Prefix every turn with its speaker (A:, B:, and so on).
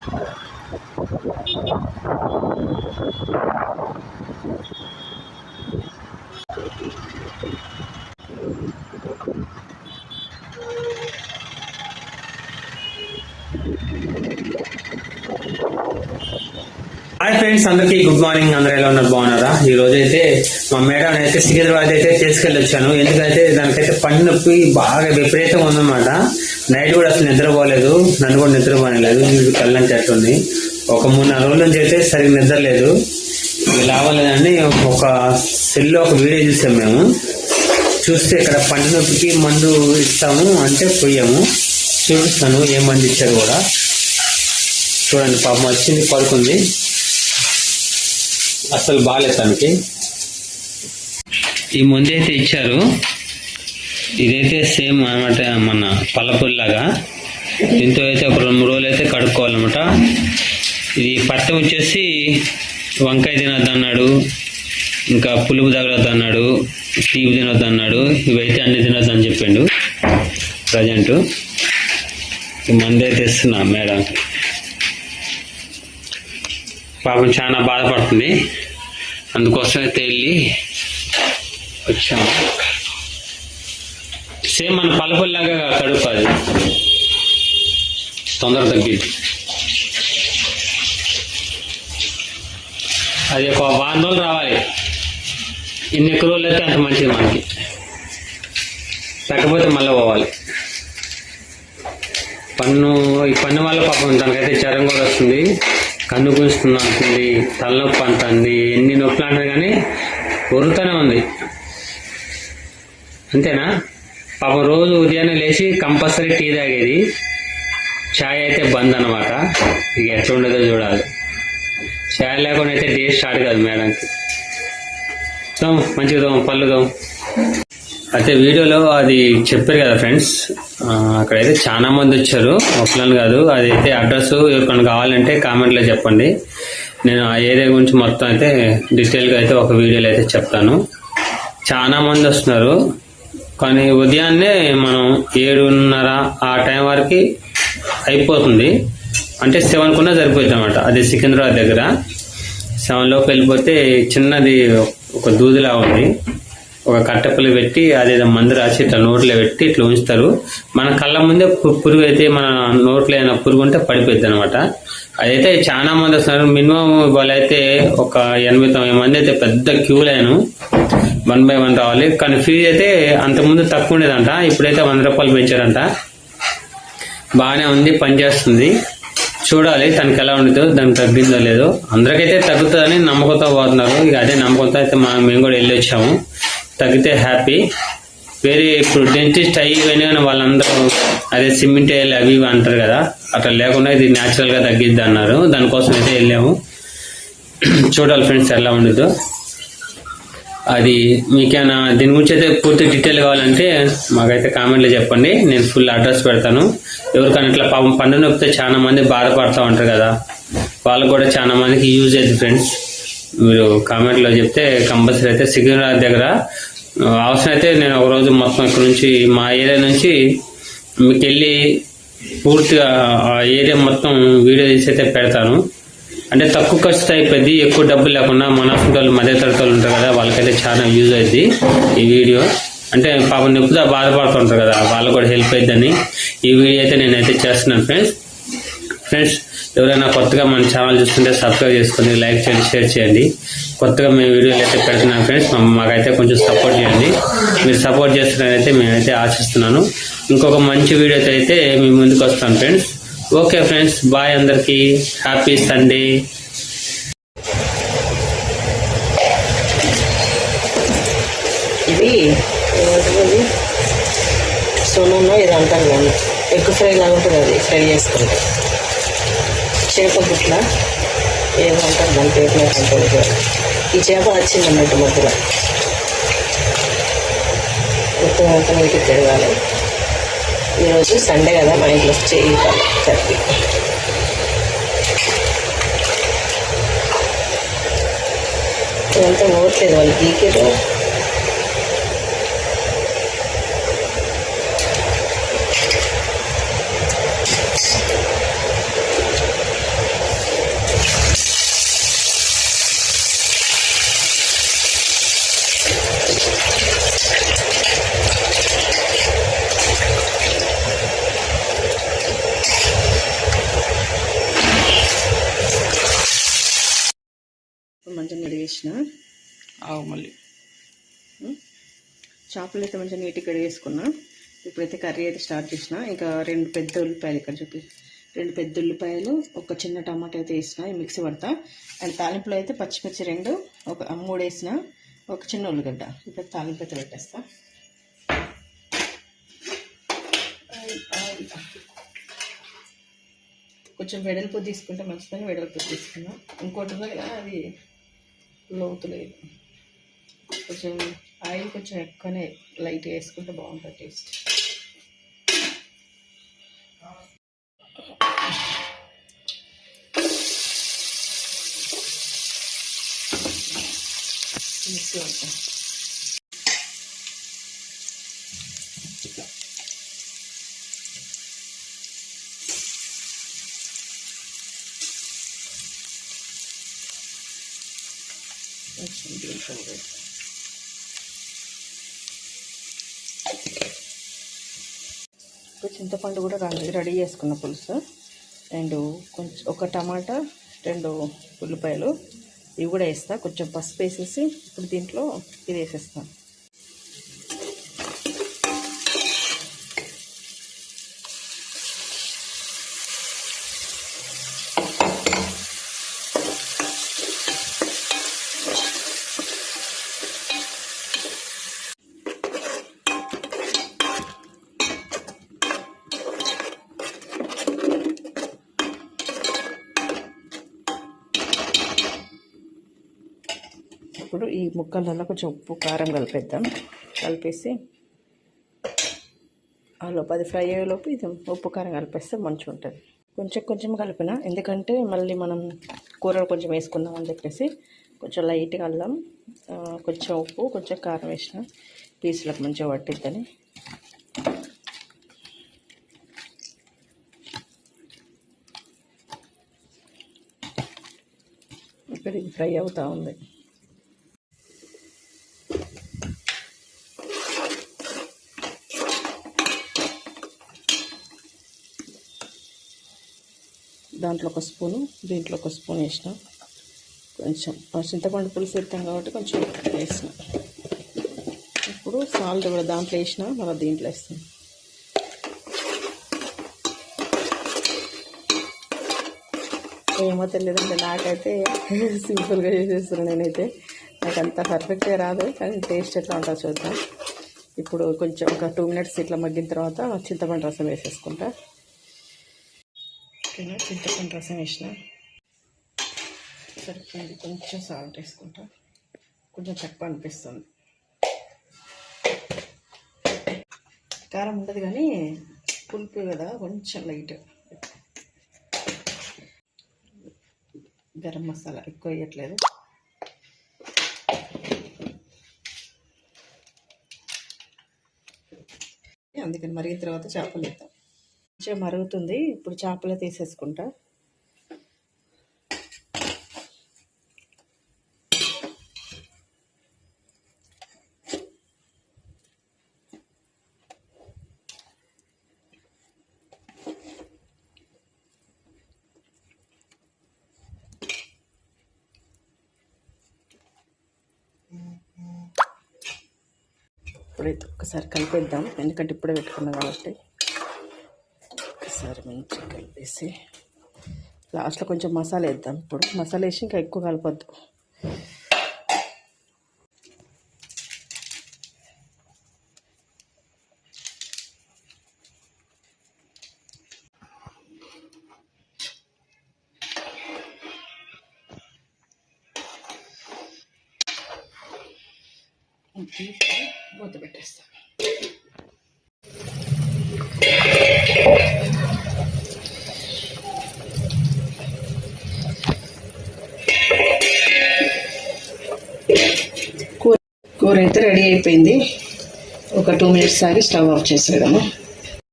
A: Hi friends, అందరికీ good morning. అందరూ ఎలా ఉన్నారు? బాగున్నారా? ఈ రోజు అయితే మా మేడం అయితే సికింద్రాబాద్ అయితే తీసుకెళ్ళి వచ్చాను. ఎందుకంటే దానికైతే పన్ను నొప్పి బాగా విపరీతంగా ఉందన్నమాట. నైట్ కూడా అసలు నిద్రపోలేదు, నన్ను కూడా నిద్రపోలేదు. కళ్ళంచేస్తుంది. ఒక 3-4 రోజుల నుంచి అయితే సరిగ్గా నిద్రలేదు. లావలేదని ఒక సెల్లో ఒక వీడియో చూసాం మేము. చూస్తే ఇక్కడ పన్ను నొప్పికి మందు ఇస్తాము అంటే పోయాము. చూపిస్తాను ఏ మందు ఇచ్చారు కూడా. చూడండి, పాపం వచ్చింది, పడుకుంది, అసలు బాగాలేదు తనకి. ఈ మందు అయితే ఇచ్చారు. ఇదైతే సేమ్ అనమాట, మన పల్లపుల్లాగా. దీంతో అయితే ఒక 2-3 రోజులు అయితే కడుక్కోవాలన్నమాట. ఇది పట్టం వచ్చేసి వంకాయ తినొద్దు అన్నాడు, ఇంకా పులుపు తగలొద్దు అన్నాడు, తీపి తినొద్దు అన్నాడు. ఇవైతే అన్ని తినొద్దు అని చెప్పిండు. ప్రజెంట్ ఈ మందు అయితే ఇస్తున్నా మేడం. పాపం చాలా బాధపడుతుంది, అందుకోసం అయితే వెళ్ళి వచ్చాము. సేమ్ మన పలుపుల్లాగా కడుపు, అది తొందర తగ్గిద్ది. అది ఒక 1 రోజులు రావాలి. ఎన్ని ఎక్కువ రోజులు అయితే అంత మంచిది మనకి. తగ్గపోతే మళ్ళీ పోవాలి. ఈ పన్ను వల్ల పాపం దానికైతే జ్వరం కూడా వస్తుంది, కన్ను గుంజుతుంది అంటుంది, తలనొప్పి అంటుంది, ఎన్ని నొప్పులు అంటుంది, కానీ ఉరుతూనే ఉంది. అంతేనా? పాపం రోజు ఉదయాన్నే లేచి కంపల్సరీ టీ తాగేది. ఛాయ్ అయితే బంద్ అన్నమాట. ఇక ఎట్లా ఉండదో చూడాలి. ఛాయ్ లేకుండా అయితే డే స్టార్ట్ కాదు మేడంకి. మంచిగా పళ్ళుదాం. అయితే వీడియోలో అది చెప్పారు కదా ఫ్రెండ్స్, అక్కడైతే చాలా మంది వచ్చారు, ఒకళ్ళని కాదు. అదైతే అడ్రస్ ఎవరికైనా కావాలంటే కామెంట్లో చెప్పండి. నేను ఆ ఏరియా గురించి మొత్తం అయితే డీటెయిల్గా అయితే ఒక వీడియోలో అయితే చెప్తాను. చాలా మంది వస్తున్నారు, కానీ ఉదయాన్నే మనం 7:30 ఆ టైం వరకు అయిపోతుంది. అంటే 7 కున్నా సరిపోతుంది అన్నమాట. అది సికింద్రాబాద్ దగ్గర. 7 లోపు వెళ్ళిపోతే చిన్నది ఒక దూదిలా ఉంది, ఒక కట్టెపల్లి పెట్టి అదేదో మందు రాసి ఇట్లా నోట్లో పెట్టి ఇట్లా ఉంచుతారు. మన కళ్ళ ముందే పురుగు అయితే, మన నోట్లో అయినా పురుగు ఉంటే పడిపోద్ది అనమాట. అదైతే చాలా మంది వస్తున్నారు. మినిమం వాళ్ళైతే ఒక 80-90 మంది అయితే పెద్ద క్యూ లైన్, 1 by 1 రావాలి. కానీ ఫీజు అయితే అంతకుముందు తక్కువ ఉండేదంట, ఇప్పుడైతే 100 రూపాయలు పెంచారంట. బాగానే ఉంది, పనిచేస్తుంది. చూడాలి తనకి ఎలా ఉండదు, దానికి తగ్గిందో లేదో. అందరికైతే తగ్గుతుందని నమ్మకంతో పోతున్నారు. ఇక అదే నమ్మకంతో అయితే మేము కూడా వెళ్ళి వచ్చాము. తగ్గితే హ్యాపీ. వేరే ఇప్పుడు డెంటిస్ట్ అయ్యి వాళ్ళందరూ అదే సిమెంట్ వేయాలి అవి ఇవి అంటారు కదా, అట్లా లేకుండా ఇది న్యాచురల్గా తగ్గిద్ది అన్నారు. దానికోసం అయితే వెళ్ళాము. చూడాలి ఫ్రెండ్స్ ఎలా ఉండదు. అది మీకేమైనా దీని గురించి అయితే పూర్తి డీటెయిల్ కావాలంటే మాకైతే కామెంట్లో చెప్పండి, నేను ఫుల్ అడ్రస్ పెడతాను. ఎవరికైనా ఇట్లా పాపం పన్ను నొప్పితే చాలా మంది బాధపడుతూ ఉంటారు కదా, వాళ్ళకు కూడా చాలా మందికి యూజ్ అవుతుంది ఫ్రెండ్స్. మీరు కామెంట్లో చెప్తే కంపల్సరీ అయితే సికింద్రాబాద్ దగ్గర అవసరం అయితే నేను ఒక రోజు మొత్తం ఇక్కడ నుంచి మా ఏరియా నుంచి మీకు వెళ్ళి పూర్తిగా ఆ ఏరియా మొత్తం వీడియో తీసి అయితే పెడతాను. అంటే తక్కువ ఖర్చుతో అయిపోయింది, ఎక్కువ డబ్బులు లేకుండా. మన వాళ్ళు మధ్య తరగతి వాళ్ళు ఉంటారు కదా, వాళ్ళకైతే చాలా యూజ్ అవుతుంది ఈ వీడియో. అంటే పాపం నొప్పితో బాధపడుతుంటారు కదా, వాళ్ళకు కూడా హెల్ప్ అవుతుందని ఈ వీడియో అయితే నేనైతే చేస్తున్నాను ఫ్రెండ్స్. ఎవరైనా కొత్తగా మన ఛానల్ చూస్తుంటే సబ్స్క్రైబ్ చేసుకొని లైక్ చేయండి, షేర్ చేయండి. కొత్తగా మేము వీడియోలు అయితే పెడుతున్నాం ఫ్రెండ్స్. మాకైతే కొంచెం సపోర్ట్ చేయండి. మీరు సపోర్ట్ చేస్తున్నారైతే మేమైతే ఆశిస్తున్నాను. ఇంకొక మంచి వీడియోతో అయితే మీ ముందుకు వస్తాను ఫ్రెండ్స్. Okay friends, bye. అందరికీ హ్యాపీ సండే.
B: ఇది ఏమంటుంది, సోనో ఇది అంటారు కానీ ఎగ్ ఫ్రై లాగా ఉంటుంది. అది ఫ్రై చేసుకుంటాం. చేప గుట్ల ఏమంటారు దాని పేరు అంటే, ఈ చేప వచ్చింది అన్నట్టు మధ్యలో మొత్తం వీటికి తిరగాలి. ఈరోజు సండే కదా, మా ఇంట్లో చేయాలి చట్నీ. ఇదంతా నోట్లేదు వాళ్ళు గీకేదో. వేసిన ఆవు మళ్ళీ చేపలు అయితే మంచిగా నీట్గా కడిగేసుకున్నా. ఇప్పుడైతే కర్రీ అయితే స్టార్ట్ చేసిన. ఇంకా 2 పెద్ద ఉల్లిపాయలు ఇక్కడ చూపి 2 పెద్ద ఉల్లిపాయలు, ఒక చిన్న టమాటా అయితే వేసిన, మిక్సీ పడతా. అండ్ తాలింపులో అయితే పచ్చిమిర్చి 2, ఒక 3 వేసిన, ఒక చిన్న ఉల్లిగడ్డ. ఇప్పుడు తాలింపు అయితే పెట్టేస్తా. కొంచెం వెడల్పు తీసుకుంటే మంచిదని వెడల్పు తీసుకున్నా. ఇంకోటి ఉంది కదా, అది లోతు లేదు. కొంచెం ఆయిల్ కొంచెం ఎక్కువనే లైట్ వేసుకుంటే బాగుంటుంది టేస్ట్. మిక్సీ పడతాం. కొంచెం దీంట్లో చింతపండు కూడా రెడీ చేసుకున్న పులుసు. అండ్ కొంచెం ఒక టమాటా, 2 ఉల్లిపాయలు ఇవి కూడా వేస్తా. కొంచెం పసుపు వేసేసి ఇప్పుడు దీంట్లో ఇది వేసేస్తాను. ఇప్పుడు ఈ ముక్కలలో కొంచెం ఉప్పు కారం కలిపేద్దాం. కలిపేసి ఆలోపు అది ఫ్రై అయ్యేలోపు ఇది ఉప్పు కారం కలిపేస్తే మంచిగా ఉంటుంది. కొంచెం కలిపిన, ఎందుకంటే మళ్ళీ మనం కూరలు కొంచెం వేసుకుందాం అని చెప్పేసి కొంచెం లైట్గా అల్లం, కొంచెం ఉప్పు, కొంచెం కారం వేసిన పీసులకు మంచిగా పట్టిద్దని. ఇక్కడ ఇది ఫ్రై అవుతూ ఉంది. దాంట్లో ఒక స్పూను, దీంట్లో ఒక స్పూన్ వేసిన. కొంచెం చింతపండు పులుసు పెడతాం కాబట్టి కొంచెం వేసిన. ఇప్పుడు సాల్ట్ కూడా దాంట్లో వేసిన, మళ్ళీ దీంట్లో వేస్తాను. ఏమో తెలియదండి, నాకైతే సింపుల్గా చేసేస్తున్నాను నేనైతే. నాకు అంత పర్ఫెక్ట్గా రాదు, కానీ టేస్ట్ ఎట్లా ఉంటుందో చూద్దాం. ఇప్పుడు కొంచెం ఒక 2 మినిట్స్ ఇట్లా మగ్గిన తర్వాత చింతపండు రసం వేసేసుకుంటా. చింతపండు రసం వేసిన సరిపోయింది. కొంచెం సాల్ట్ వేసుకుంటా, కొంచెం తక్కువ అనిపిస్తుంది. కారం ఉండదు కానీ పులుపు కదా, కొంచెం లైట్. గరం మసాలా ఎక్కువ వేయట్లేదు. అందుకని మరిగిన తర్వాత చేపలు వేద్దాం. కొంచెం మరుగుతుంది, ఇప్పుడు చేపలు తీసేసుకుంటా. ఇప్పుడైతే ఒక్కసారి కలిపేద్దాం, ఎందుకంటే ఇప్పుడే పెట్టుకున్నాం కాబట్టి. ఒకసారి మంచిగా కలిపేసి లాస్ట్లో కొంచెం మసాలా వేద్దాం. ఇప్పుడు మసాలా వేసి ఇంకా ఎక్కువ కలపొద్దు. మూత పెట్టేస్తా. కూర అయితే రెడీ అయిపోయింది. ఒక 2 మినిట్స్ ఆగి స్టవ్ ఆఫ్ చేసేద్దాము.